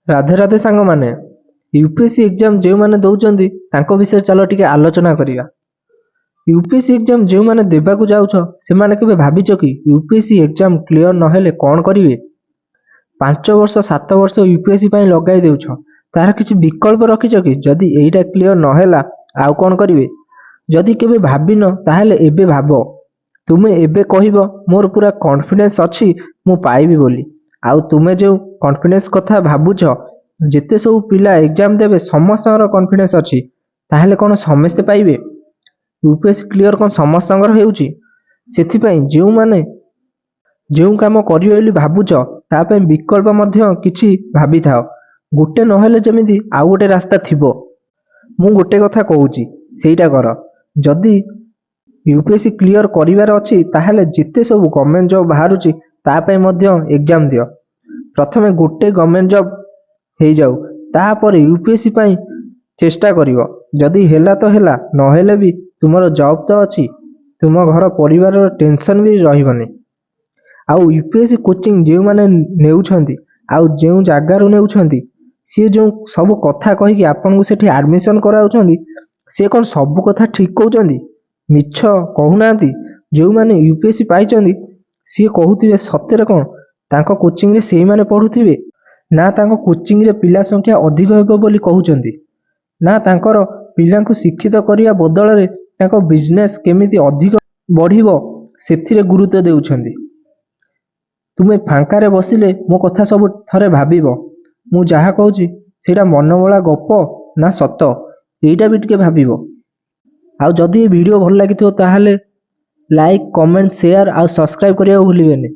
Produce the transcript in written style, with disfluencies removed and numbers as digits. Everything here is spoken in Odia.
ରାଧେ ରାଧେ ସାଙ୍ଗମାନେ। ୟୁପିଏସସି ଏକ୍ଜାମ ଯେଉଁମାନେ ଦେଉଛନ୍ତି ତାଙ୍କ ବିଷୟରେ ଚାଲ ଟିକେ ଆଲୋଚନା କରିବା। ୟୁପିଏସସି ଏକ୍ଜାମ ଯେଉଁମାନେ ଦେବାକୁ ଯାଉଛ ସେମାନେ କେବେ ଭାବିଛ କି ୟୁପିଏସସି ଏକ୍ଜାମ କ୍ଲିୟର ନହେଲେ କ'ଣ କରିବେ? 5 ବର୍ଷ 7 ବର୍ଷ ୟୁପିଏସସି ପାଇଁ ଲଗାଇ ଦେଉଛ, ତାହାର କିଛି ବିକଳ୍ପ ରଖିଛ କି? ଯଦି ଏଇଟା କ୍ଲିୟର ନହେଲା ଆଉ କ'ଣ କରିବେ? ଯଦି କେବେ ଭାବିନ ତାହେଲେ ଏବେ ଭାବ। ତୁମେ ଏବେ କହିବ ମୋର ପୁରା କନଫିଡେନ୍ସ ଅଛି ମୁଁ ପାଇବି ବୋଲି। ଆଉ ତୁମେ ଯେଉଁ କନଫିଡେନ୍ସ କଥା ଭାବୁଛ, ଯେତେ ସବୁ ପିଲା ଏକ୍ଜାମ ଦେବେ ସମସ୍ତଙ୍କର କନଫିଡେନ୍ସ ଅଛି, ତାହେଲେ କ'ଣ ସମସ୍ତେ ପାଇବେ? ୟୁପିଏସସି କ୍ଲିୟର କ'ଣ ସମସ୍ତଙ୍କର ହେଉଛି? ସେଥିପାଇଁ ଯେଉଁମାନେ ଯେଉଁ କାମ କରିବେ ବୋଲି ଭାବୁଛ ତା ପାଇଁ ବିକଳ୍ପ ମଧ୍ୟ କିଛି ଭାବିଥାଅ। ଗୋଟେ ନହେଲେ ଯେମିତି ଆଉ ଗୋଟେ ରାସ୍ତା ଥିବ। ମୁଁ ଗୋଟେ କଥା କହୁଛି ସେଇଟା କର। ଯଦି ୟୁପିଏସସି କ୍ଲିୟର କରିବାର ଅଛି ତାହେଲେ ଯେତେ ସବୁ ଗଭର୍ଣ୍ଣମେଣ୍ଟ ଜବ୍ ବାହାରୁଛି ତା ପାଇଁ ମଧ୍ୟ ଏକ୍ଜାମ ଦିଅ। ପ୍ରଥମେ ଗୋଟେ ଗଭର୍ଣ୍ଣମେଣ୍ଟ ଜବ୍ ହେଇଯାଉ, ତାପରେ ୟୁପିଏସସି ପାଇଁ ଚେଷ୍ଟା କରିବ। ଯଦି ହେଲା ତ ହେଲା, ନହେଲେ ବି ତୁମର ଜବ୍ ତ ଅଛି, ତୁମ ଘର ପରିବାରର ଟେନସନ୍ ବି ରହିବନି। ଆଉ ୟୁପିଏସସି କୋଚିଂ ଯେଉଁମାନେ ନେଉଛନ୍ତି ଆଉ ଯେଉଁ ଜାଗାରୁ ନେଉଛନ୍ତି, ସିଏ ଯେଉଁ ସବୁ କଥା କହିକି ଆପଣଙ୍କୁ ସେଠି ଆଡ଼ମିସନ୍ କରାଉଛନ୍ତି, ସିଏ କ'ଣ ସବୁ କଥା ଠିକ୍ କହୁଛନ୍ତି? ମିଛ କହୁନାହାନ୍ତି। ଯେଉଁମାନେ ୟୁପିଏସସି ପାଇଛନ୍ତି ସିଏ କହୁଥିବେ ସତରେ କ'ଣ ତାଙ୍କ କୋଚିଂରେ ସେଇମାନେ ପଢ଼ୁଥିବେ? ନା ତାଙ୍କ କୋଚିଂରେ ପିଲା ସଂଖ୍ୟା ଅଧିକ ହେବ ବୋଲି କହୁଛନ୍ତି? ନା ତାଙ୍କର ପିଲାଙ୍କୁ ଶିକ୍ଷିତ କରିବା ବଦଳରେ ତାଙ୍କ ବିଜନେସ୍ କେମିତି ଅଧିକ ବଢ଼ିବ ସେଥିରେ ଗୁରୁତ୍ୱ ଦେଉଛନ୍ତି? ତୁମେ ଫାଙ୍କାରେ ବସିଲେ ମୋ କଥା ସବୁ ଥରେ ଭାବିବ। ମୁଁ ଯାହା କହୁଛି ସେଇଟା ମନମଳା ଗପ ନା ସତ, ଏଇଟା ବି ଟିକେ ଭାବିବ। ଆଉ ଯଦି ଏ ଭିଡ଼ିଓ ଭଲ ଲାଗିଥିବ ତାହେଲେ ଲାଇକ୍, କମେଣ୍ଟ, ସେୟାର ଆଉ ସବସ୍କ୍ରାଇବ୍ କରିବାକୁ ଭୁଲିବେନି।